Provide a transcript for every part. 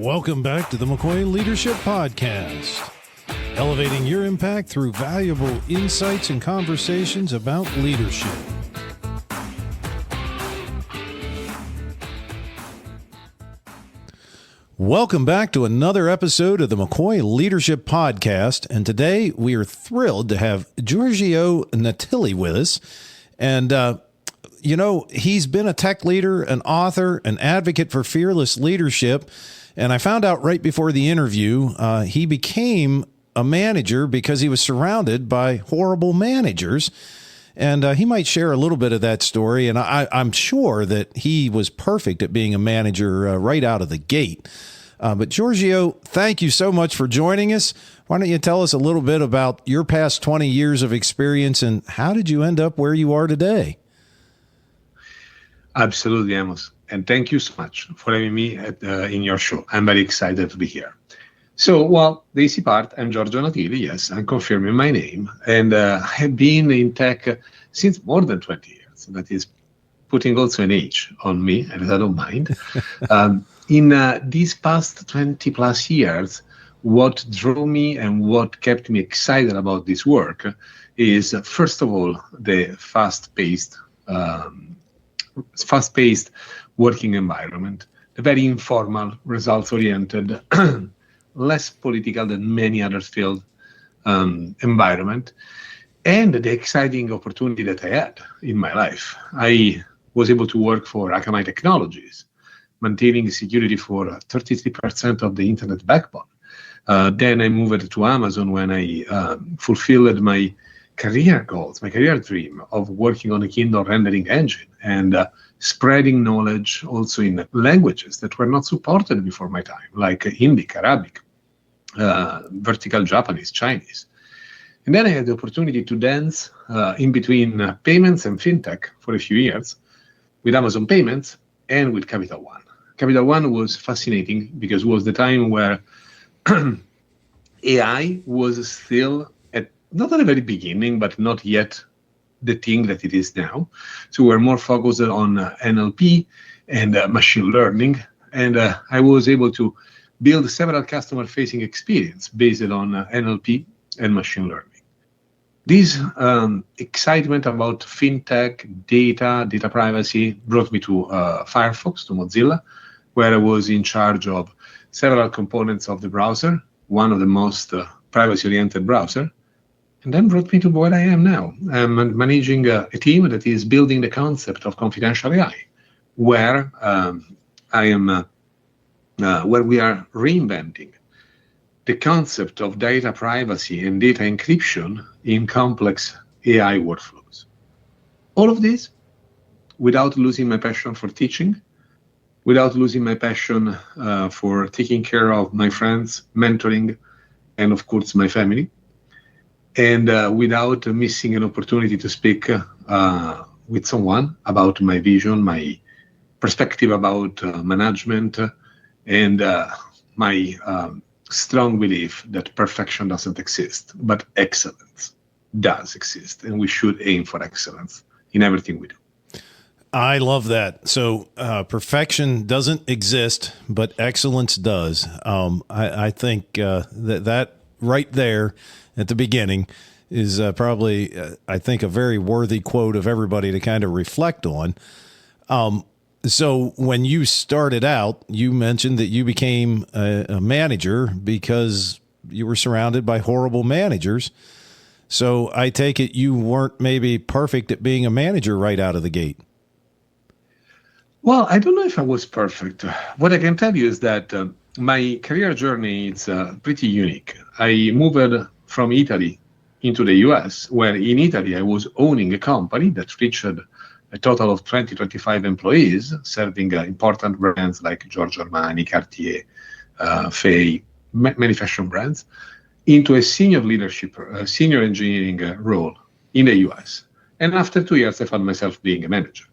Welcome back to the McCoy Leadership Podcast, elevating your impact through valuable insights and conversations about leadership. Welcome back to another episode of the McCoy Leadership Podcast, and today we are thrilled to have Giorgio Natili with us. And he's been a tech leader, an author, an advocate for fearless leadership. And I found out right before the interview, he became a manager because he was surrounded by horrible managers. And he might share a little bit of that story. And I'm sure that he was perfect at being a manager right out of the gate. But Giorgio, thank you so much for joining us. Why don't you tell us a little bit about your past 20 years of experience and how did you end up where you are today? Absolutely, Amos. And thank you so much for having me in your show. I'm very excited to be here. So, the easy part, I'm Giorgio Natili. Yes, I'm confirming my name. And I have been in tech since more than 20 years. That is putting also an age on me, and I don't mind. In these past 20 plus years, what drove me and what kept me excited about this work is, first of all, the fast-paced working environment, a very informal, results-oriented, less political than many other field environment, and the exciting opportunity that I had in my life. I was able to work for Akamai Technologies, maintaining security for 33% of the internet backbone. Then I moved to Amazon when I fulfilled my career goals, my career dream of working on a Kindle rendering engine and spreading knowledge also in languages that were not supported before my time, like Indic, Arabic, vertical Japanese, Chinese. And then I had the opportunity to dance in between payments and fintech for a few years with Amazon Payments and with Capital One. Capital One was fascinating because it was the time where AI was still not at the very beginning, but not yet the thing that it is now. So we're more focused on NLP and machine learning. And I was able to build several customer-facing experience based on NLP and machine learning. This excitement about fintech, data privacy brought me to Firefox, to Mozilla, where I was in charge of several components of the browser, one of the most privacy-oriented browser, and then brought me to where I am now. I'm managing a team that is building the concept of confidential AI, where where we are reinventing the concept of data privacy and data encryption in complex AI workflows. All of this without losing my passion for teaching, without losing my passion for taking care of my friends, mentoring, and of course my family. And without missing an opportunity to speak with someone about my vision, my perspective about management, and my strong belief that perfection doesn't exist, but excellence does exist. And we should aim for excellence in everything we do. I love that. So perfection doesn't exist, but excellence does. I think that right there at the beginning is probably, I think, a very worthy quote of everybody to kind of reflect on. So when you started out, you mentioned that you became a manager because you were surrounded by horrible managers. So I take it you weren't maybe perfect at being a manager right out of the gate. Well, I don't know if I was perfect. What I can tell you is that my career journey is pretty unique. I moved from Italy into the US, where in Italy I was owning a company that reached a total of 25 employees, serving important brands like Giorgio, Cartier, Fay, many fashion brands, into a senior leadership, senior engineering role in the US. And after 2 years, I found myself being a manager.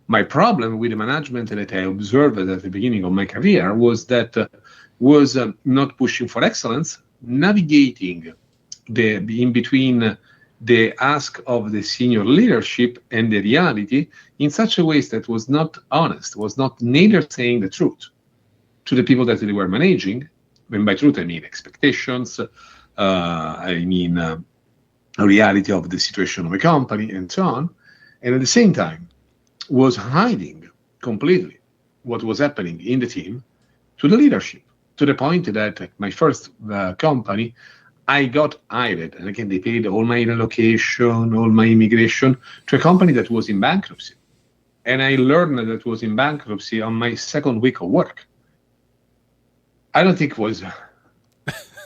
My problem with the management that I observed at the beginning of my career was that was not pushing for excellence, navigating in between the ask of the senior leadership and the reality in such a way that was not honest, was not neither saying the truth to the people that they were managing. And by truth, I mean expectations, I mean a reality of the situation of a company, and so on. And at the same time, was hiding completely what was happening in the team to the leadership, to the point that at my first company, I got hired, and again, they paid all my relocation, all my immigration to a company that was in bankruptcy. And I learned that it was in bankruptcy on my second week of work. I don't think it was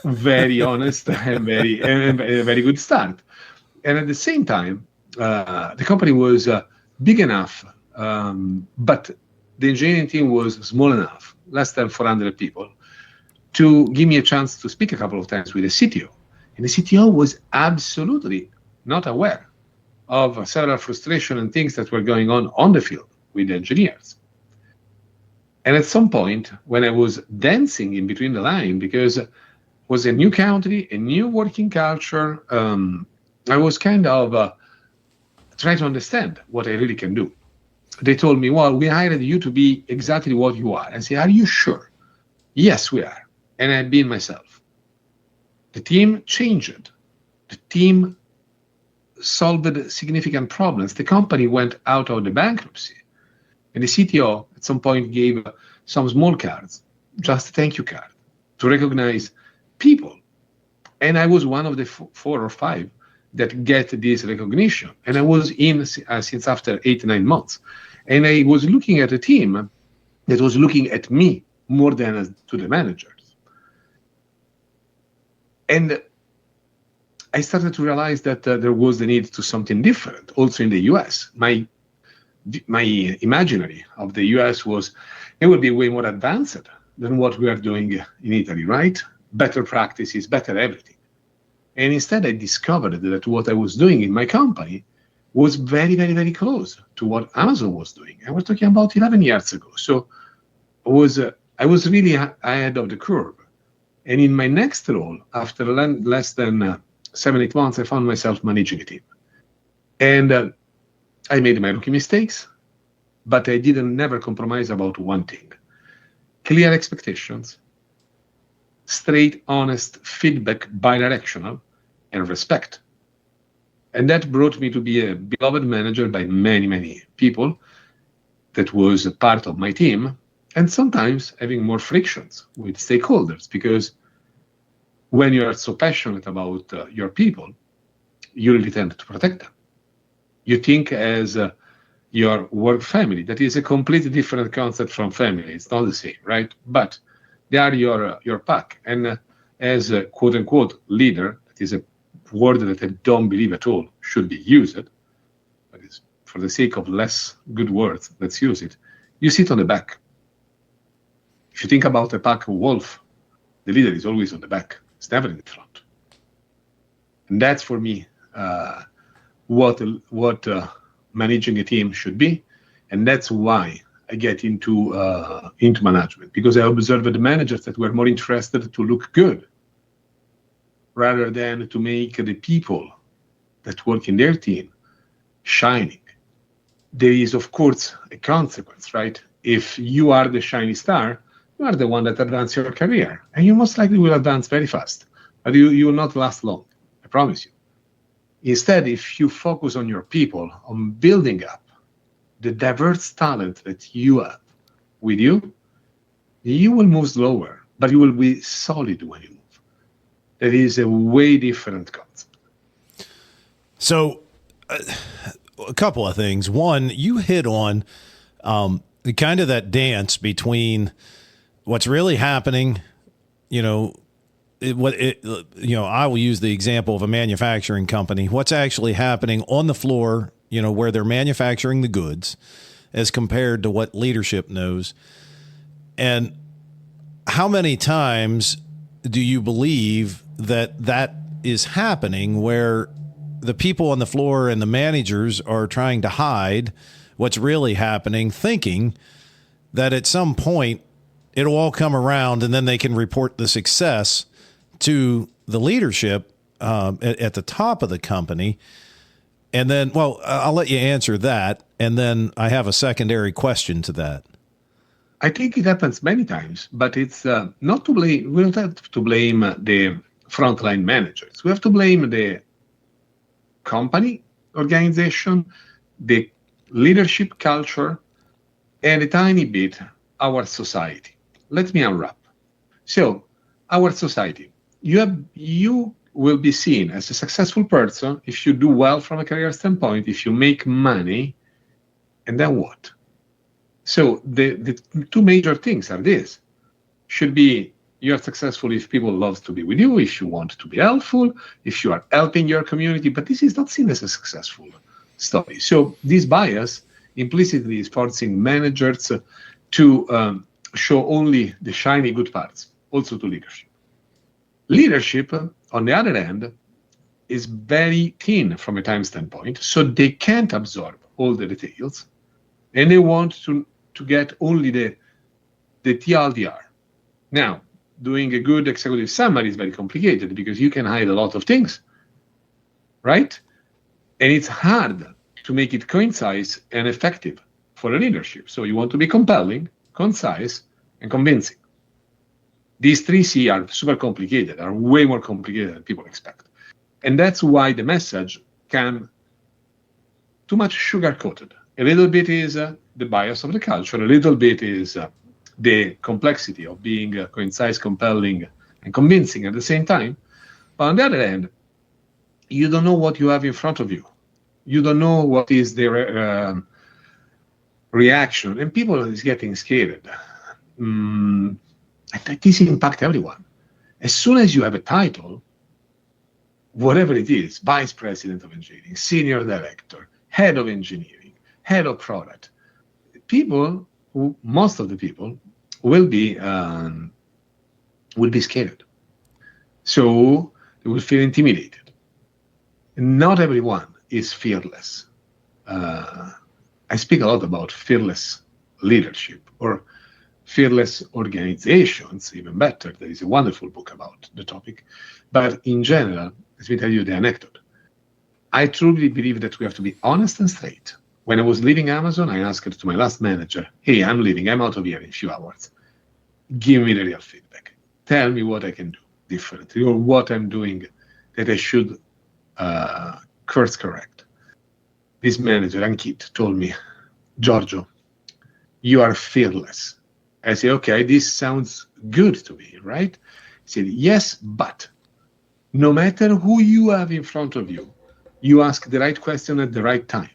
very honest and a very good start. And at the same time, the company was big enough, but the engineering team was small enough, less than 400 people, to give me a chance to speak a couple of times with the CTO. And the CTO was absolutely not aware of several frustration and things that were going on the field with the engineers. And at some point, when I was dancing in between the line, because it was a new country, a new working culture, I was kind of trying to understand what I really can do. They told me, well, we hired you to be exactly what you are. I said, are you sure? Yes, we are. And I've been myself. The team changed. The team solved significant problems. The company went out of the bankruptcy. And the CTO at some point gave some small cards, just a thank you card, to recognize people. And I was one of the 4 or 5 that get this recognition. And I was in since after 8-9 months. And I was looking at a team that was looking at me more than to the managers. And I started to realize that there was the need to something different also in the US. My imaginary of the US was it would be way more advanced than what we are doing in Italy, right? Better practices, better everything. And instead, I discovered that what I was doing in my company was very, very, very close to what Amazon was doing. And we're talking about 11 years ago. So I was really ahead of the curve. And in my next role, after less than 7-8 months, I found myself managing a team. And I made my rookie mistakes, but I didn't never compromise about one thing. Clear expectations, straight, honest feedback, bidirectional, and respect. And that brought me to be a beloved manager by many, many people that was a part of my team, and sometimes having more frictions with stakeholders, because when you are so passionate about your people, you really tend to protect them. You think as your work family. That is a completely different concept from family. It's not the same, right? But they are your pack. And as a quote-unquote leader, that is a word that I don't believe at all should be used, but it's for the sake of less good words, let's use it. You sit on the back. If you think about a pack of wolf, the leader is always on the back. It's never in the front. And that's for me what managing a team should be, and that's why I get into management, because I observed the managers that were more interested to look good rather than to make the people that work in their team shining. There is, of course, a consequence, right? If you are the shiny star, you are the one that advances your career, and you most likely will advance very fast, but you will not last long, I promise you. Instead, if you focus on your people, on building up the diverse talent that you have with you, you will move slower, but you will be solid when you move. That is a way different concept. So, a couple of things. One, you hit on kind of that dance between what's really happening, I will use the example of a manufacturing company. What's actually happening on the floor, where they're manufacturing the goods, as compared to what leadership knows. And how many times do you believe that is happening, where the people on the floor and the managers are trying to hide what's really happening, thinking that at some point it'll all come around and then they can report the success to the leadership at the top of the company? And then, well, I'll let you answer that, and then I have a secondary question to that. I think it happens many times, but it's not to blame. We don't have to blame the frontline managers. We have to blame the company organization, the leadership culture, and a tiny bit our society. Let me unwrap. So, our society, you will be seen as a successful person if you do well from a career standpoint, if you make money, and then what? So the two major things are this. Should be you're successful if people love to be with you, if you want to be helpful, if you are helping your community, but this is not seen as a successful story. So this bias implicitly is forcing managers to show only the shiny good parts, also to leadership. Leadership, on the other hand, is very thin from a time standpoint, so they can't absorb all the details, and they want to get only the TLDR. Now, doing a good executive summary is very complicated because you can hide a lot of things, right? And it's hard to make it concise and effective for a leadership. So you want to be compelling, concise, and convincing. These three C are super complicated, are way more complicated than people expect. And that's why the message can too much sugar-coated. A little bit is the bias of the culture, a little bit is the complexity of being concise, compelling, and convincing at the same time. But on the other hand, you don't know what you have in front of you. You don't know what is the reaction, and people is getting scared. This impacts everyone. As soon as you have a title, whatever it is, vice president of engineering, senior director, head of engineering, head of product, most of the people will be scared. So they will feel intimidated. Not everyone is fearless. I speak a lot about fearless leadership or fearless organizations, even better. There is a wonderful book about the topic. But in general, let me tell you the anecdote. I truly believe that we have to be honest and straight. When I was leaving Amazon, I asked to my last manager, hey, I'm leaving, I'm out of here in a few hours. Give me the real feedback. Tell me what I can do differently or what I'm doing that I should course correct. This manager, Ankit, told me, Giorgio, you are fearless. I said, okay, this sounds good to me, right? He said, yes, but no matter who you have in front of you, you ask the right question at the right time.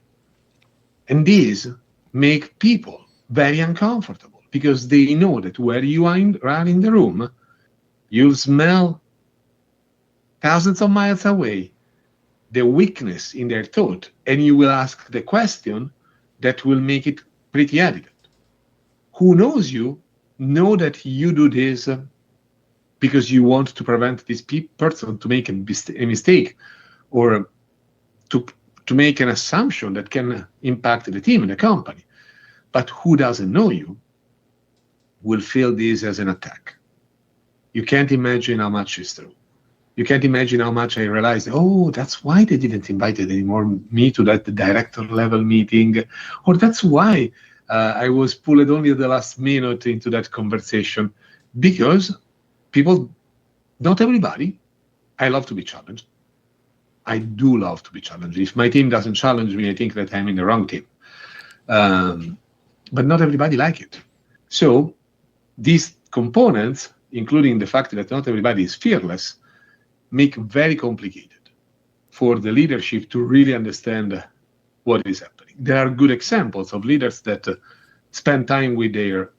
And these make people very uncomfortable because they know that where you are in the room, you'll smell thousands of miles away the weakness in their thought, and you will ask the question that will make it pretty evident. Who knows you know that you do this because you want to prevent this person to make a mistake or to make an assumption that can impact the team and the company. But who doesn't know you will feel this as an attack. You can't imagine how much is true. You can't imagine how much I realized, oh, that's why they didn't invite anymore me to that director level meeting. Or that's why I was pulled only at the last minute into that conversation. Because people, not everybody, I love to be challenged. I do love to be challenged. If my team doesn't challenge me, I think that I'm in the wrong team. But not everybody like it. So these components, including the fact that not everybody is fearless, make very complicated for the leadership to really understand what is happening. There are good examples of leaders that spend time with their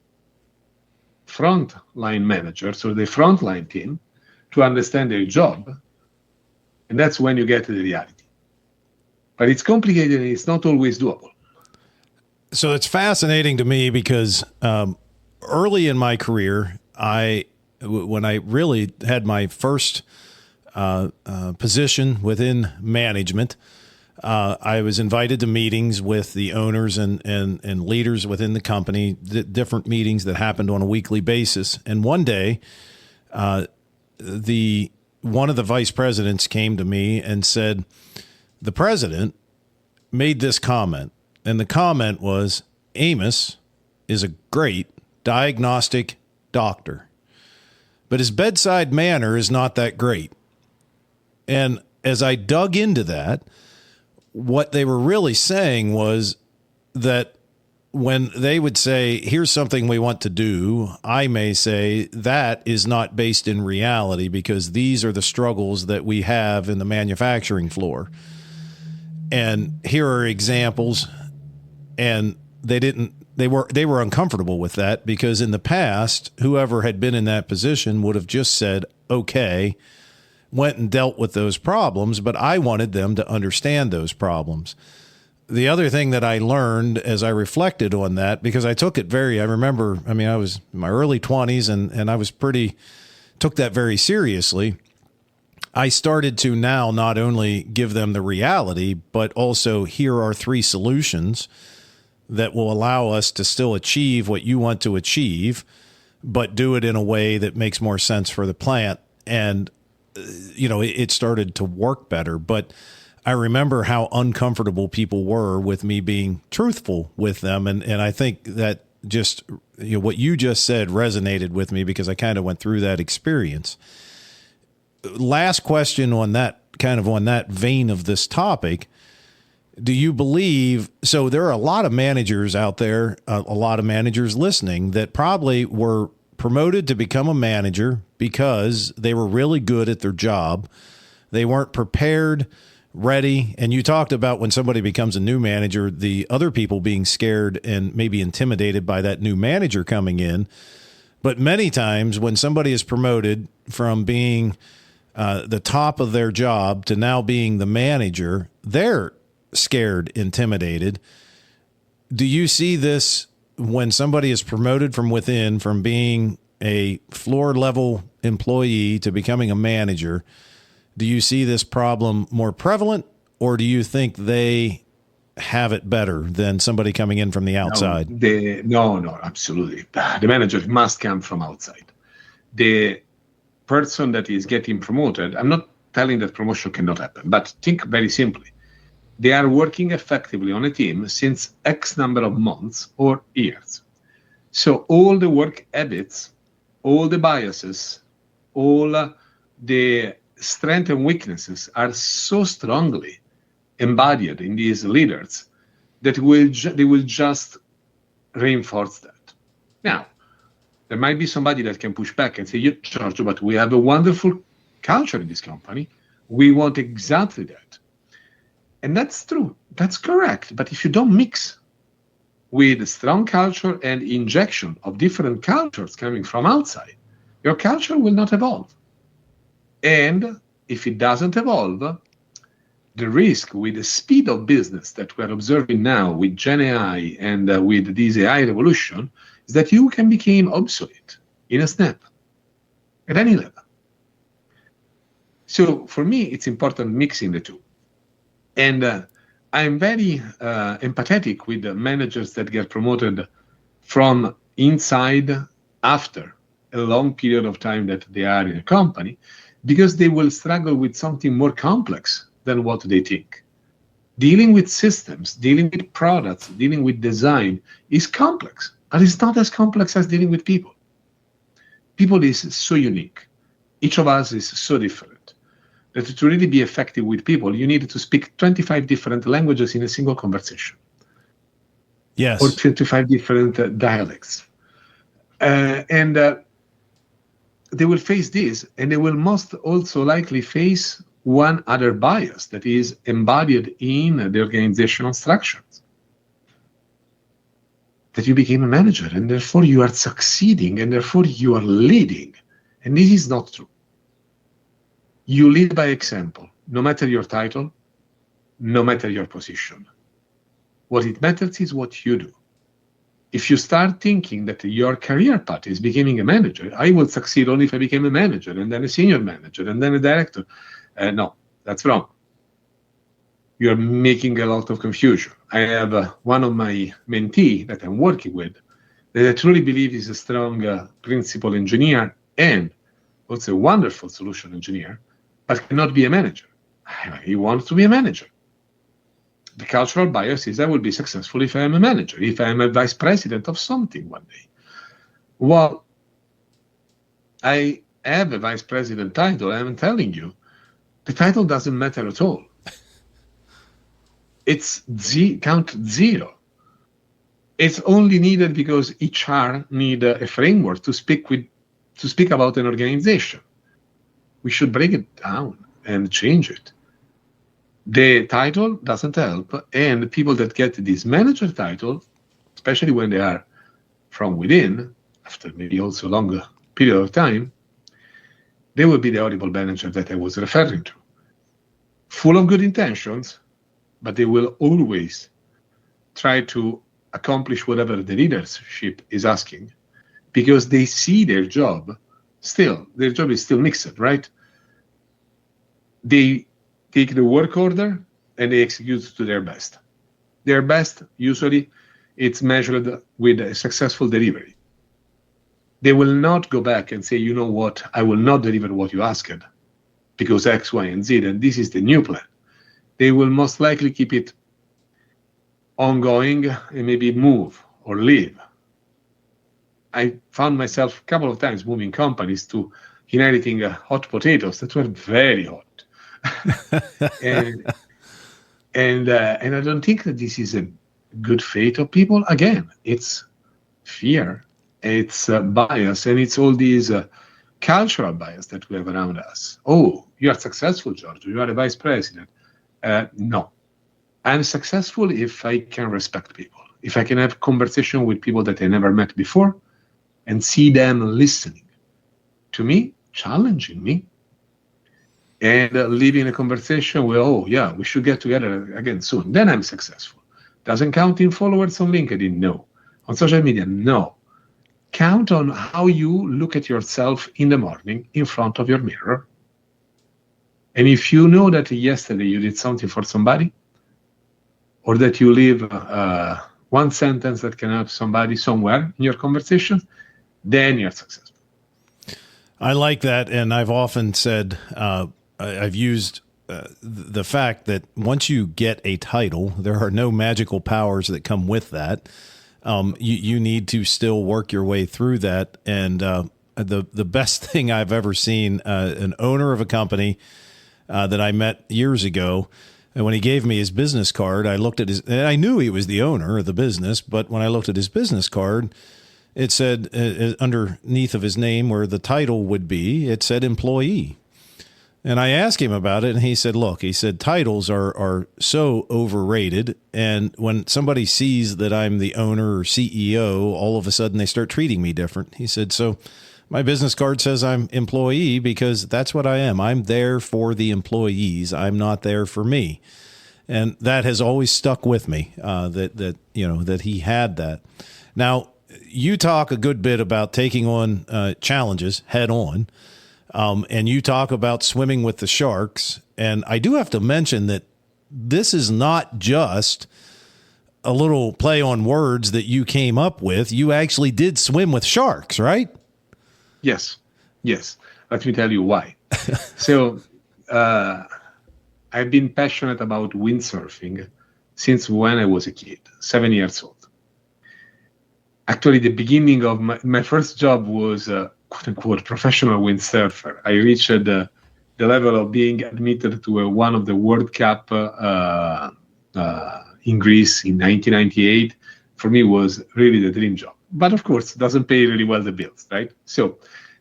frontline managers or the frontline team to understand their job. And that's when you get to the reality. But it's complicated and it's not always doable. So it's fascinating to me because early in my career, when I really had my first position within management, I was invited to meetings with the owners and leaders within the company, different meetings that happened on a weekly basis. And one day, one of the vice presidents came to me and said, the president made this comment. And the comment was, Amos is a great diagnostic doctor, but his bedside manner is not that great. And as I dug into that, what they were really saying was that when they would say, here's something we want to do, I may say that is not based in reality because these are the struggles that we have in the manufacturing floor. And here are examples. And they were uncomfortable with that because in the past, whoever had been in that position would have just said, okay, went and dealt with those problems, but I wanted them to understand those problems. The other thing that I learned as I reflected on that, because I took it I was in my early 20s and I was took that very seriously. I started to now not only give them the reality, but also here are 3 solutions that will allow us to still achieve what you want to achieve, but do it in a way that makes more sense for the plant. And it started to work better, but I remember how uncomfortable people were with me being truthful with them. And I think that just, what you just said resonated with me because I kind of went through that experience. Last question on that vein of this topic. Do you believe, so there are a lot of managers out there, a lot of managers listening that probably were promoted to become a manager because they were really good at their job. They weren't prepared, ready. And you talked about when somebody becomes a new manager, the other people being scared and maybe intimidated by that new manager coming in. But many times when somebody is promoted from being the top of their job to now being the manager, they're scared, intimidated. Do you see this when somebody is promoted from within, from being a floor level employee to becoming a manager? Do you see this problem more prevalent, or do you think they have it better than somebody coming in from the outside? No, absolutely. The manager must come from outside. The person that is getting promoted, I'm not telling that promotion cannot happen, but think very simply. They are working effectively on a team since X number of months or years. So all the work habits, all the biases, all the strengths and weaknesses are so strongly embodied in these leaders that they will just reinforce that. Now, there might be somebody that can push back and say, yeah, Giorgio, but we have a wonderful culture in this company. We want exactly that. And that's true. That's correct. But if you don't mix with a strong culture and injection of different cultures coming from outside, your culture will not evolve. And if it doesn't evolve, the risk with the speed of business that we're observing now with Gen AI and with this AI revolution is that you can become obsolete in a snap at any level. So for me, it's important mixing the two. And I'm very empathetic with the managers that get promoted from inside after a long period of time that they are in a company, because they will struggle with something more complex than what they think. Dealing with systems, dealing with products, dealing with design is complex, but it's not as complex as dealing with people. People is so unique. Each of us is so different that to really be effective with people, you need to speak 25 different languages in a single conversation. Yes. Or 25 different dialects. And they will face this, and they will most also likely face one other bias that is embodied in the organizational structures. That you became a manager, and therefore you are succeeding, and therefore you are leading. And this is not true. You lead by example, no matter your title, no matter your position. What it matters is what you do. If you start thinking that your career path is becoming a manager, I will succeed only if I became a manager, and then a senior manager, and then a director. No, that's wrong. You're making a lot of confusion. I have one of my mentees that I'm working with that I truly believe is a strong principal engineer and also a wonderful solution engineer, but cannot be a manager. He wants to be a manager. The cultural bias is I will be successful if I am a manager, if I am a vice president of something one day. Well, I have a vice president title. I'm telling you, the title doesn't matter at all. It's count zero. It's only needed because HR need a framework to speak about an organization. We should break it down and change it. The title doesn't help, and people that get this manager title, especially when they are from within, after maybe also a longer period of time, they will be the horrible manager that I was referring to. Full of good intentions, but they will always try to accomplish whatever the leadership is asking, because they see their job is still mixed, right? They take the work order and they execute to their best. Their best, usually, it's measured with a successful delivery. They will not go back and say, you know what, I will not deliver what you asked because X, Y, and Z, and this is the new plan. They will most likely keep it ongoing and maybe move or leave. I found myself a couple of times moving companies to inheriting hot potatoes that were very hot. and I don't think that this is a good fate of people. Again, it's fear, it's bias, and it's all these cultural bias that we have around us. Oh, you are successful, Giorgio. You are a vice president. No, I'm successful if I can respect people, if I can have conversation with people that I never met before and see them listening to me, challenging me, and leaving a conversation where, oh, yeah, we should get together again soon. Then I'm successful. Doesn't count in followers on LinkedIn? No. On social media? No. Count on how you look at yourself in the morning in front of your mirror. And if you know that yesterday you did something for somebody, or that you leave one sentence that can help somebody somewhere in your conversation, then you're successful. I like that. And I've often said, I've used the fact that once you get a title, there are no magical powers that come with that. You need to still work your way through that. And the best thing I've ever seen, an owner of a company that I met years ago, and when he gave me his business card, I looked at and I knew he was the owner of the business, but when I looked at his business card, it said underneath of his name where the title would be, it said employee. And I asked him about it, and he said, look, he said, titles are so overrated. And when somebody sees that I'm the owner or CEO, all of a sudden they start treating me different. He said, so my business card says I'm employee because that's what I am. I'm there for the employees. I'm not there for me. And that has always stuck with me, that he had that. Now, you talk a good bit about taking on challenges head on. And you talk about swimming with the sharks. And I do have to mention that this is not just a little play on words that you came up with. You actually did swim with sharks, right? Yes. Let me tell you why. So I've been passionate about windsurfing since when I was a kid, 7 years old. Actually, the beginning of my first job was quote-unquote professional windsurfer. I reached the level of being admitted to one of the World Cup in Greece in 1998. For me, was really the dream job. But of course, it doesn't pay really well the bills, right? So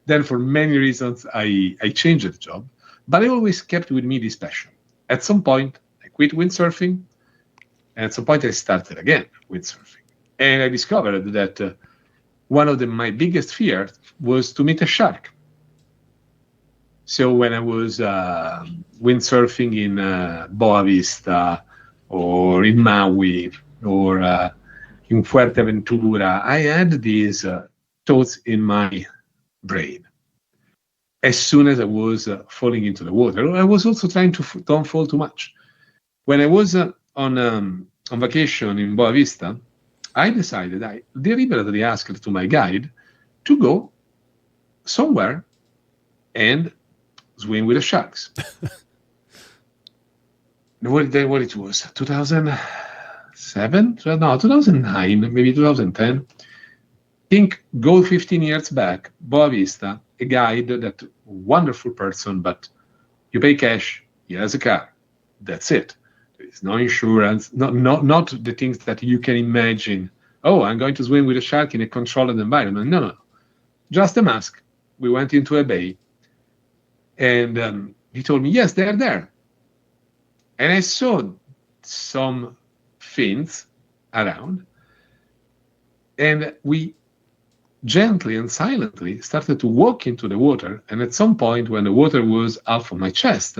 then for many reasons, I changed the job. But I always kept with me this passion. At some point, I quit windsurfing. And at some point, I started again windsurfing. And I discovered that one of my biggest fears was to meet a shark. So when I was windsurfing in Boa Vista or in Maui or in Fuerteventura, I had these thoughts in my brain. As soon as I was falling into the water, I was also trying to don't fall too much. When I was on vacation in Boa Vista, I decided, I deliberately asked to my guide to go somewhere and swim with the sharks. What it was, 2007? No, 2009, maybe 2010. Go 15 years back, Boa Vista, a guide, that wonderful person, but you pay cash, he has a car. That's it. There is no insurance, not the things that you can imagine. Oh, I'm going to swim with a shark in a controlled environment. No. Just a mask. We went into a bay, and he told me, yes, they're there. And I saw some fins around, and we gently and silently started to walk into the water. And at some point, when the water was half of my chest,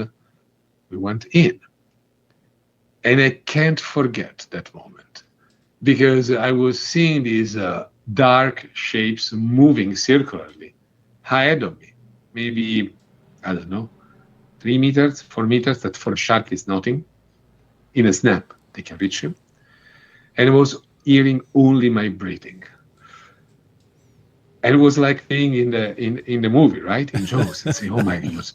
we went in. And I can't forget that moment, because I was seeing these dark shapes moving circularly ahead of me. Maybe, I don't know, 3 meters, 4 meters, that for a shark is nothing. In a snap, they can reach you. And I was hearing only my breathing. And it was like being in the movie, right? In Jaws, and saying, oh my goodness.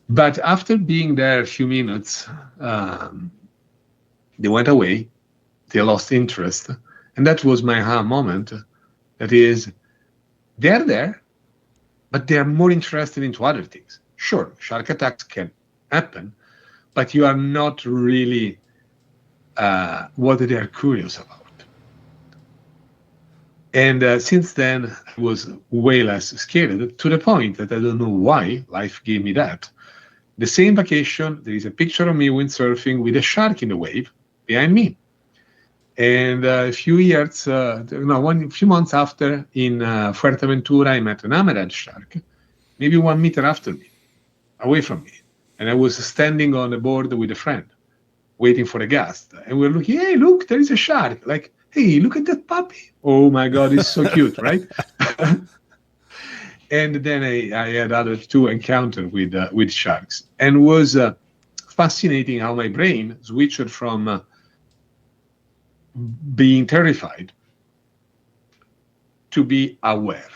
But after being there a few minutes, they went away. They lost interest. And that was my aha moment. That is, they're there, but they're more interested into other things. Sure, shark attacks can happen, but you are not really what they are curious about. And since then, I was way less scared, to the point that I don't know why life gave me that. The same vacation, there is a picture of me windsurfing with a shark in the wave behind me. And a few months after, in Fuerteventura, I met an amaranth shark, maybe 1 meter after me, away from me. And I was standing on the board with a friend, waiting for a guest. And we're looking, hey, look, there is a shark. Like, hey, look at that puppy. Oh my God, it's so cute, right? And then I had other 2 encounters with sharks. And it was fascinating how my brain switched from being terrified to be aware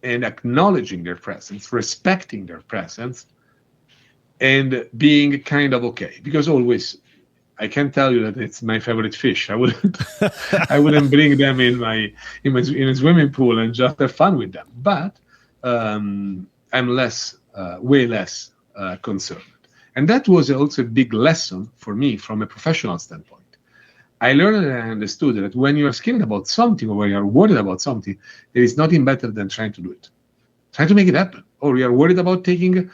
and acknowledging their presence, respecting their presence, and being kind of okay. Because always, I can tell you that it's my favorite fish. I wouldn't bring them in a swimming pool and just have fun with them. But I'm way less concerned. And that was also a big lesson for me from a professional standpoint. I learned and I understood that when you are scared about something or when you are worried about something, there is nothing better than trying to do it. Try to make it happen. Or you are worried about taking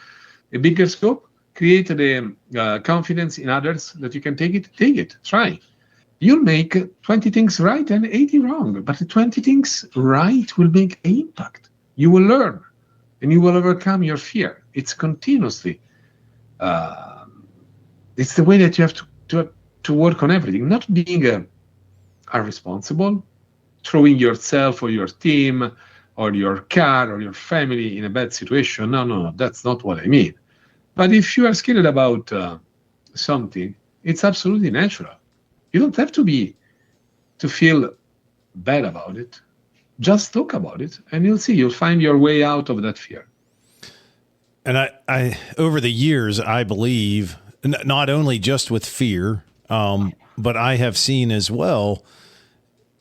a bigger scope, create the confidence in others that you can take it, try. You'll make 20 things right and 80 wrong, but the 20 things right will make an impact. You will learn, and you will overcome your fear. It's continuously. It's the way that you have to work on everything, not being irresponsible, throwing yourself or your team or your car or your family in a bad situation. No, that's not what I mean. But if you are scared about something, it's absolutely natural. You don't have to feel bad about it. Just talk about it, and you'll find your way out of that fear. And I over the years, I believe, not only just with fear, but I have seen as well,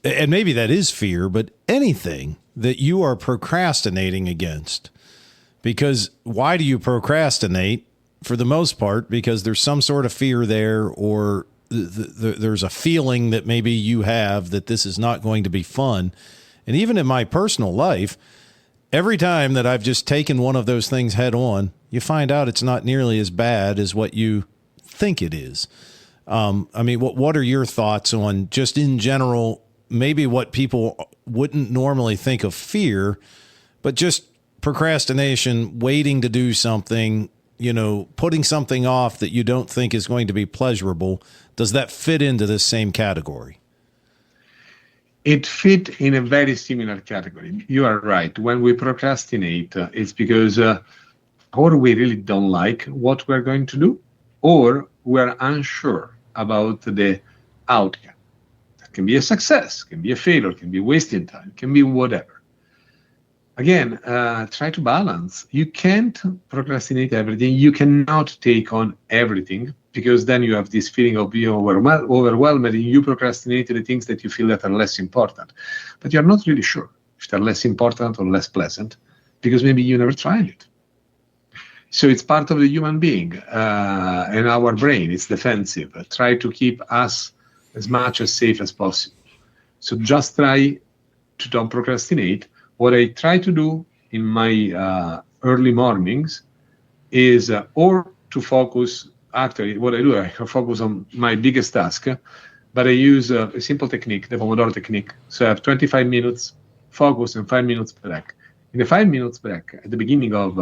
and maybe that is fear, but anything that you are procrastinating against. Because why do you procrastinate? For the most part, because there's some sort of fear there, or there's a feeling that maybe you have that this is not going to be fun. And even in my personal life, every time that I've just taken one of those things head on, you find out it's not nearly as bad as what you think it is. I mean, what are your thoughts on just in general, maybe what people wouldn't normally think of fear, but just procrastination, waiting to do something, putting something off that you don't think is going to be pleasurable. Does that fit into this same category? It fit in a very similar category. You are right. When we procrastinate, it's because or we really don't like what we're going to do, or we're unsure about the outcome. That can be a success, can be a failure, can be wasting time, can be whatever. Again, try to balance. You can't procrastinate everything. You cannot take on everything. because then you have this feeling of being overwhelmed and you procrastinate the things that you feel that are less important. But you're not really sure if they're less important or less pleasant, because maybe you never tried it. So it's part of the human being and our brain. It's defensive. Try to keep us as much as safe as possible. So just try to don't procrastinate. What I try to do in my early mornings is or to focus. Actually, what I do, I focus on my biggest task, but I use a simple technique, the Pomodoro technique. So I have 25 minutes focus and 5 minutes break. In the 5 minutes break, at the beginning of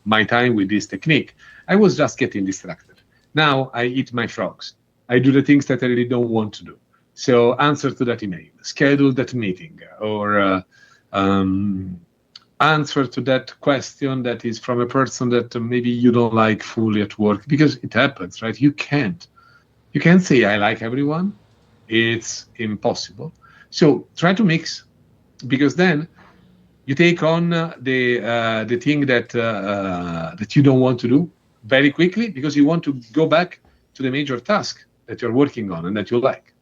my time with this technique, I was just getting distracted. Now I eat my frogs. I do the things that I really don't want to do. So answer to that email, schedule that meeting, or answer to that question that is from a person that maybe you don't like fully at work, because it happens, right? You can't say I like everyone. It's impossible. So try to mix, because then you take on the thing that you don't want to do very quickly, because you want to go back to the major task that you're working on and that you like.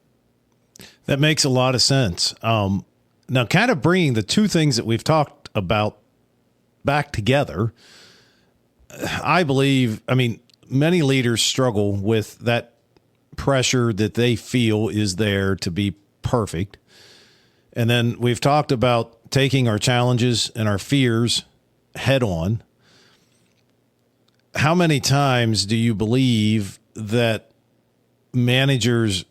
That makes a lot of sense. Now, kind of bringing the two things that we've talked about back together, I believe, many leaders struggle with that pressure that they feel is there to be perfect. And then we've talked about taking our challenges and our fears head on. How many times do you believe that managers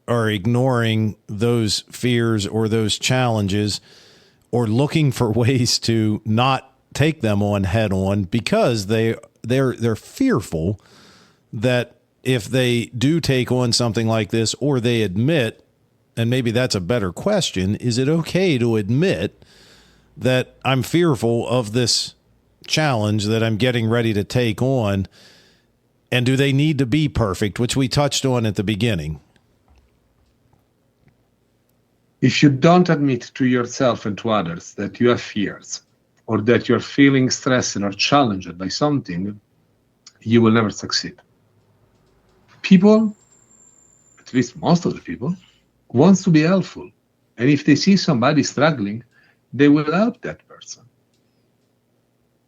are ignoring those fears or those challenges, or looking for ways to not take them on head on because they're fearful that if they do take on something like this, or they admit, and maybe that's a better question, is it okay to admit that I'm fearful of this challenge that I'm getting ready to take on? And do they need to be perfect, which we touched on at the beginning? If you don't admit to yourself and to others that you have fears, or that you're feeling stressed or challenged by something, you will never succeed. People, at least most of the people, wants to be helpful. And if they see somebody struggling, they will help that person.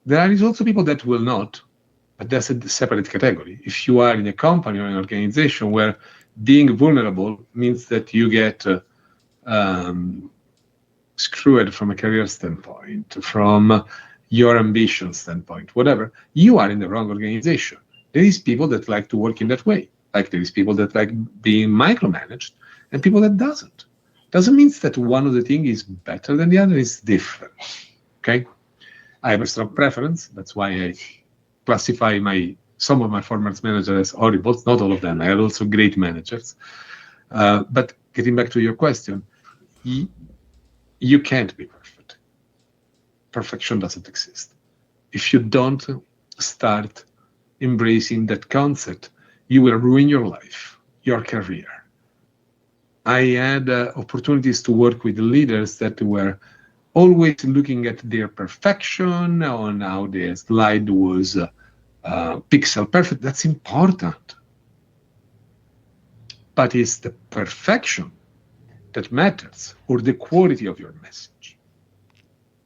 There is also people that will not, but that's a separate category. If you are in a company or an organization where being vulnerable means that you get screwed from a career standpoint, from your ambition standpoint, whatever, you are in the wrong organization. There is people that like to work in that way. Like there is people that like being micromanaged and people that doesn't. Doesn't mean that one of the things is better than the other, is different. Okay? I have a strong preference. That's why I classify some of my former managers as horrible. Not all of them. I had also great managers. But getting back to your question, you can't be perfect. Perfection doesn't exist. If you don't start embracing that concept, you will ruin your life, your career. I had opportunities to work with leaders that were always looking at their perfection, on how the slide was pixel perfect. That's important. But it's the perfection that matters, or the quality of your message.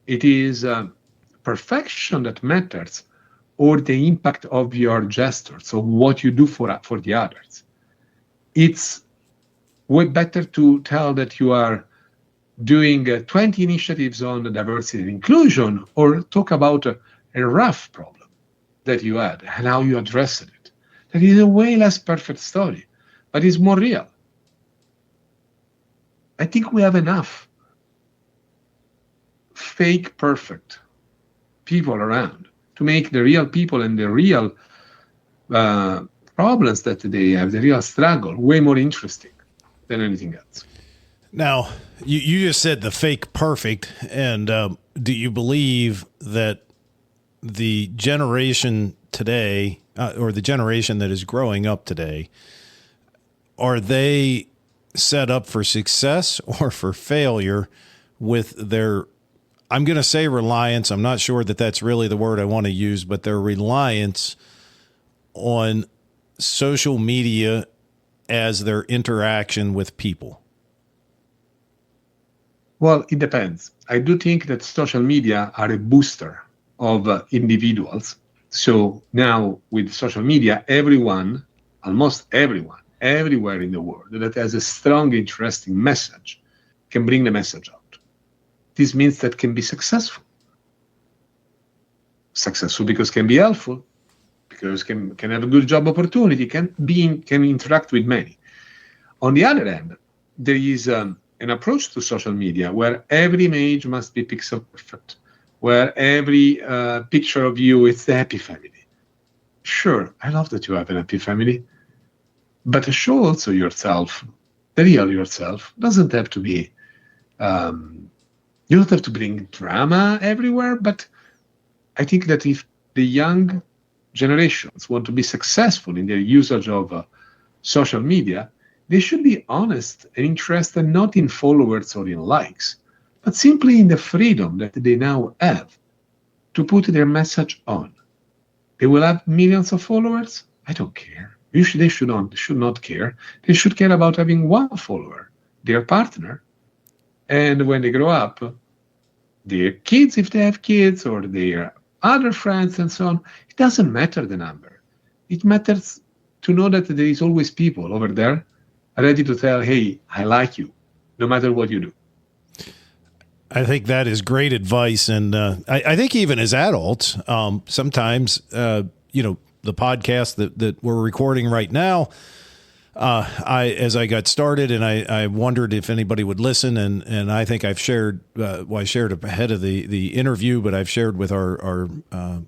It is perfection that matters, or the impact of your gestures, so what you do for the others. It's way better to tell that you are doing 20 initiatives on diversity and inclusion, or talk about a rough problem that you had and how you addressed it. That is a way less perfect story, but it's more real. I think we have enough fake perfect people around to make the real people and the real problems that they have, the real struggle, way more interesting than anything else. Now, you just said the fake perfect, and do you believe that the generation today, or the generation that is growing up today, are they set up for success or for failure with their, I'm going to say reliance, I'm not sure that that's really the word I want to use, but their reliance on social media as their interaction with people? Well, it depends. I do think that social media are a booster of individuals. So now with social media, everyone, almost everyone, everywhere in the world that has a strong, interesting message can bring the message out. This means that can be successful. Successful because can be helpful, because can have a good job opportunity, can interact with many. On the other hand, there is an approach to social media where every image must be pixel perfect, where every picture of you is the happy family. Sure, I love that you have an happy family, but show also yourself, the real yourself. Doesn't have to be. You don't have to bring drama everywhere, but I think that if the young generations want to be successful in their usage of social media, they should be honest and interested not in followers or in likes, but simply in the freedom that they now have to put their message on. They will have millions of followers. I don't care. They should not care. They should care about having one follower, their partner. And when they grow up, their kids, if they have kids, or their other friends and so on, it doesn't matter the number. It matters to know that there is always people over there ready to tell, hey, I like you, no matter what you do. I think that is great advice. And I think even as adults, sometimes, the podcast that we're recording right now, as I got started and I wondered if anybody would listen, and I think I've shared, I shared ahead of the interview, but I've shared with our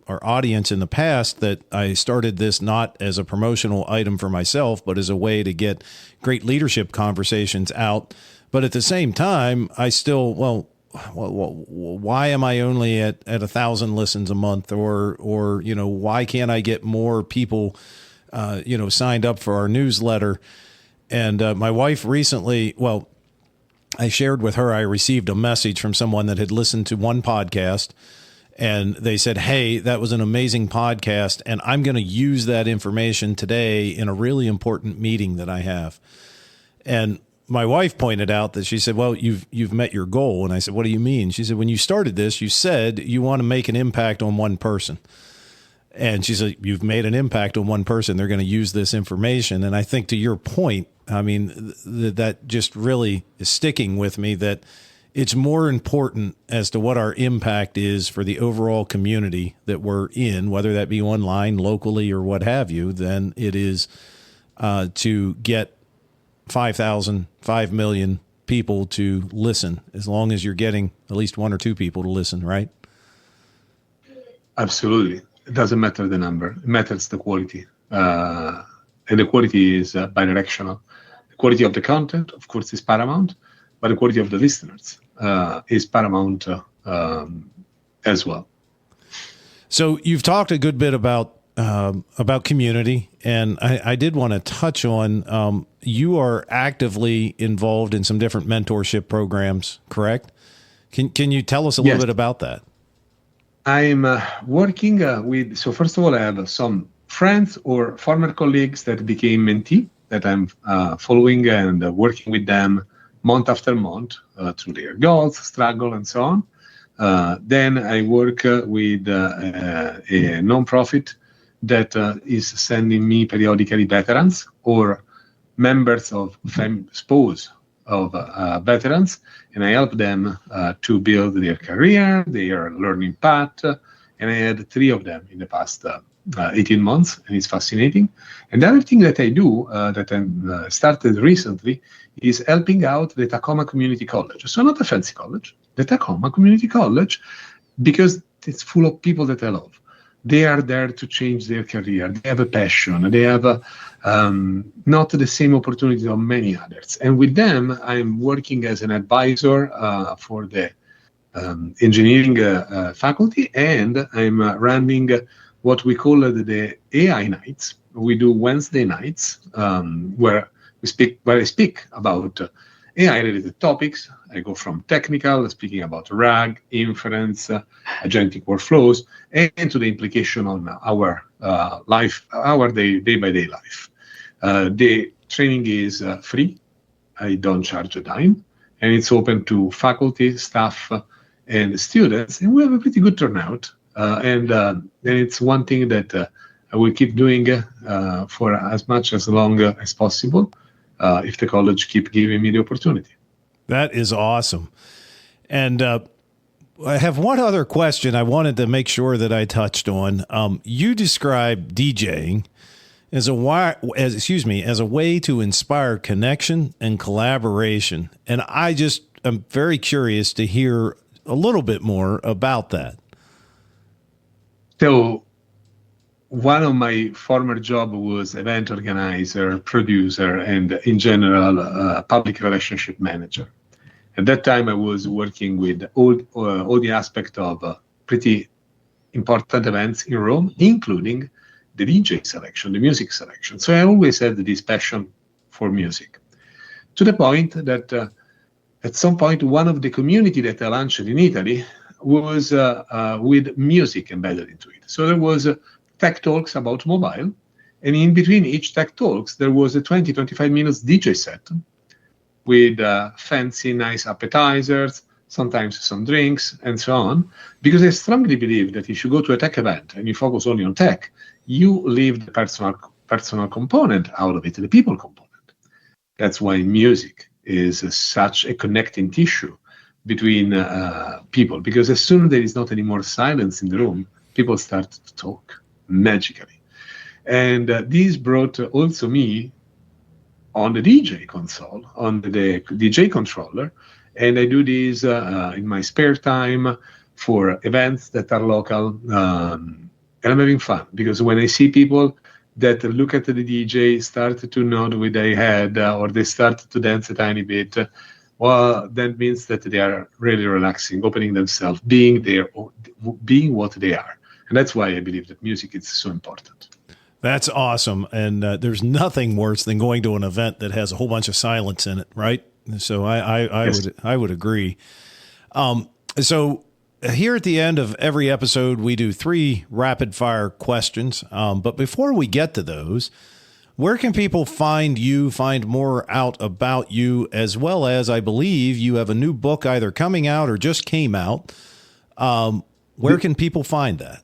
audience in the past that I started this not as a promotional item for myself, but as a way to get great leadership conversations out. But at the same time, I still, why am I only at 1,000 listens a month, or why can't I get more people signed up for our newsletter? And my wife recently, I shared with her, I received a message from someone that had listened to one podcast, and they said, hey, that was an amazing podcast, and I'm going to use that information today in a really important meeting that I have. And my wife pointed out that she said, well, you've met your goal. And I said, what do you mean? She said, when you started this, you said you want to make an impact on one person. And she said, you've made an impact on one person. They're going to use this information. And I think to your point, I mean, that just really is sticking with me, that it's more important as to what our impact is for the overall community that we're in, whether that be online, locally, or what have you, than it is to get 5,000, 5 million people to listen, as long as you're getting at least one or two people to listen, right? Absolutely. It doesn't matter the number. It matters the quality. And the quality is bidirectional. The quality of the content, of course, is paramount, but the quality of the listeners is paramount as well. So you've talked a good bit about community, and I did want to touch on, you are actively involved in some different mentorship programs, correct? Can you tell us a little bit about that? I'm working with, so first of all, I have some friends or former colleagues that became mentee that I'm following and working with them month after month through their goals, struggle, and so on. Then I work with a nonprofit that is sending me periodically veterans or members of spouse of veterans, and I help them to build their career, their learning path. And I had 3 of them in the past 18 months, and it's fascinating. And the other thing that I do that I started recently is helping out the Tacoma Community College. So not a fancy college, the Tacoma Community College, because it's full of people that I love. They are there to change their career. They have a passion. They have not the same opportunities of many others. And with them, I'm working as an advisor for the engineering faculty, and I'm running what we call the AI nights. We do Wednesday nights where I speak about AI-related topics. I go from technical, speaking about RAG, inference, agentic workflows, and to the implication on our our day-by-day life. The training is free. I don't charge a dime, and it's open to faculty, staff, and students, and we have a pretty good turnout. And it's one thing that I will keep doing for as long as possible, if the college keep giving me the opportunity. That is awesome. And I have one other question I wanted to make sure that I touched on. You describe DJing as a way to inspire connection and collaboration. And I'm very curious to hear a little bit more about that. So one of my former job was event organizer, producer, and in general, public relationship manager. At that time, I was working with all the aspect of pretty important events in Rome, including the DJ selection, the music selection. So I always had this passion for music, to the point that at some point, one of the community that I launched in Italy was with music embedded into it. So there was tech talks about mobile, and in between each tech talks, there was a 20-25 minutes DJ set with fancy, nice appetizers, sometimes some drinks, and so on. Because I strongly believe that if you go to a tech event and you focus only on tech, you leave the personal component out of it, the people component. That's why music is such a connecting tissue between people. Because as soon as there is not any more silence in the room, people start to talk magically. And this brought also me on the DJ console, on the DJ controller, and I do this in my spare time for events that are local, and I'm having fun, because when I see people that look at the DJ, start to nod with their head, or they start to dance a tiny bit, well, that means that they are really relaxing, opening themselves, being what they are. And that's why I believe that music is so important. That's awesome. And there's nothing worse than going to an event that has a whole bunch of silence in it, right? So I would agree. So here at the end of every episode, we do 3 rapid fire questions. But before we get to those, where can people find you, find more out about you, as well as I believe you have a new book either coming out or just came out. Where can people find that?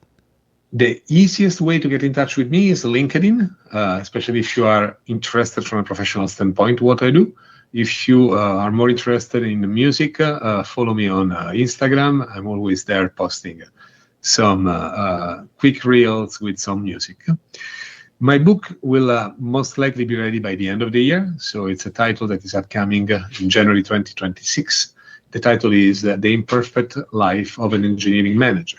The easiest way to get in touch with me is LinkedIn, especially if you are interested from a professional standpoint what I do. If you are more interested in the music, follow me on Instagram. I'm always there posting some quick reels with some music. My book will most likely be ready by the end of the year. So it's a title that is upcoming in January 2026. The title is The Imperfect Life of an Engineering Manager.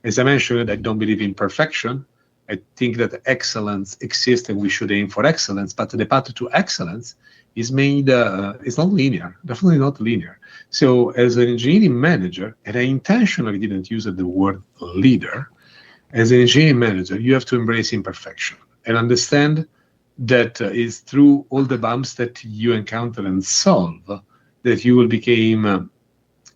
As I mentioned, I don't believe in perfection. I think that excellence exists and we should aim for excellence, but the path to excellence is it's not linear, definitely not linear. So as an engineering manager, and I intentionally didn't use the word leader, as an engineering manager, you have to embrace imperfection and understand that it's through all the bumps that you encounter and solve that you will become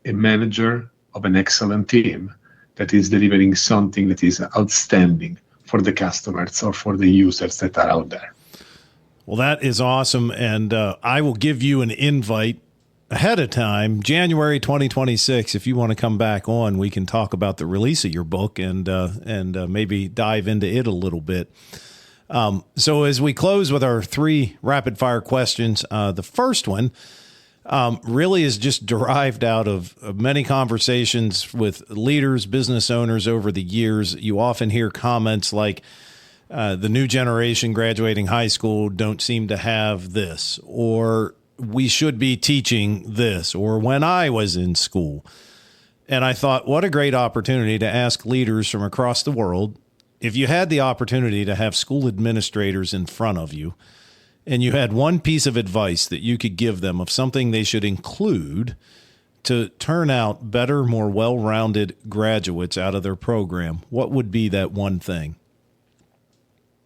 a manager of an excellent team that is delivering something that is outstanding for the customers or for the users that are out there. Well, that is awesome. And I will give you an invite ahead of time, January 2026. If you want to come back on, we can talk about the release of your book and maybe dive into it a little bit. So as we close with our 3 rapid fire questions, the first one really is just derived out of many conversations with leaders, business owners over the years. You often hear comments like, the new generation graduating high school don't seem to have this, or we should be teaching this, or when I was in school. And I thought, what a great opportunity to ask leaders from across the world, if you had the opportunity to have school administrators in front of you, and you had one piece of advice that you could give them of something they should include to turn out better, more well-rounded graduates out of their program, what would be that one thing?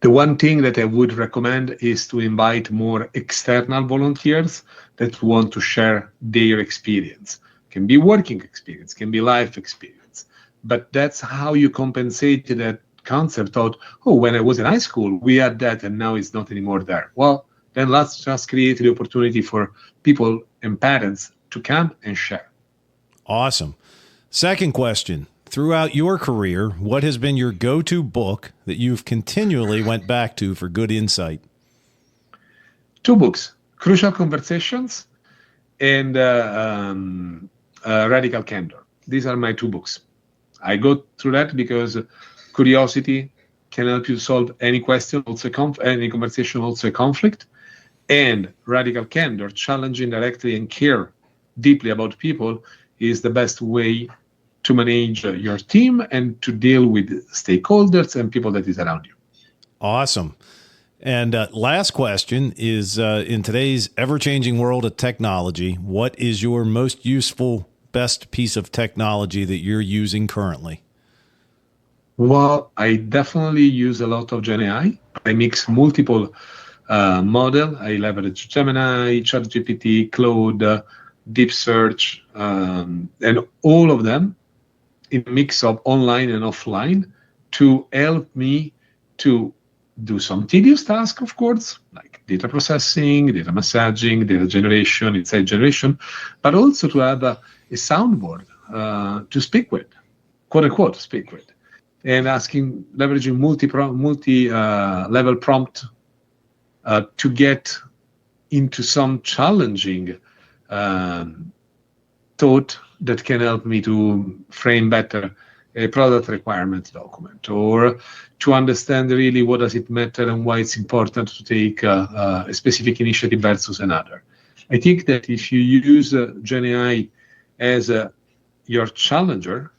The one thing that I would recommend is to invite more external volunteers that want to share their experience. It can be working experience, can be life experience, but that's how you compensate that concept thought, oh, when I was in high school, we had that and now it's not anymore there. Well, then let's just create the opportunity for people and parents to come and share. Awesome. Second question. Throughout your career, what has been your go-to book that you've continually went back to for good insight? 2 books, Crucial Conversations and Radical Candor. These are my 2 books. I go through that because curiosity can help you solve any question, also any conversation, also a conflict. And Radical Candor, challenging directly and care deeply about people, is the best way to manage your team and to deal with stakeholders and people that is around you. Awesome. And last question is, in today's ever-changing world of technology, what is your most useful, best piece of technology that you're using currently? Well, I definitely use a lot of GenAI. I mix multiple model. I leverage Gemini, ChatGPT, Claude, Deep Search, and all of them in a mix of online and offline to help me to do some tedious tasks, of course, like data processing, data massaging, data generation, insight generation, but also to have a soundboard to speak with, quote unquote, speak with, and leveraging multi-level prompt to get into some challenging thought that can help me to frame better a product requirement document, or to understand really what does it matter and why it's important to take a specific initiative versus another. I think that if you use GenAI as your challenger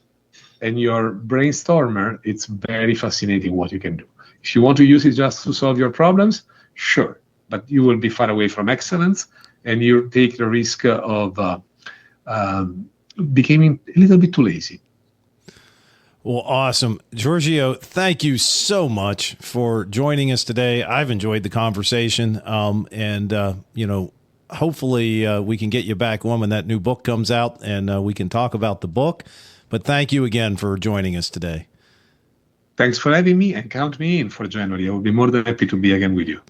and your brainstormer, it's very fascinating what you can do. If you want to use it just to solve your problems, sure, but you will be far away from excellence, and you take the risk of becoming a little bit too lazy. Well, awesome. Giorgio, thank you so much for joining us today. I've enjoyed the conversation. Hopefully we can get you back on when that new book comes out and we can talk about the book. But thank you again for joining us today. Thanks for having me, and count me in for January. I will be more than happy to be again with you.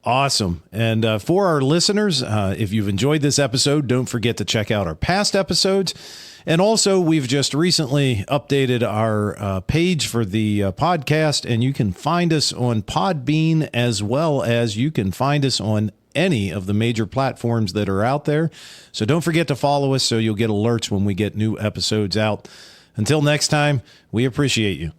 Awesome. And for our listeners, if you've enjoyed this episode, don't forget to check out our past episodes. And also, we've just recently updated our page for the podcast, and you can find us on Podbean, as well as you can find us on any of the major platforms that are out there. So don't forget to follow us so you'll get alerts when we get new episodes out. Until next time, we appreciate you.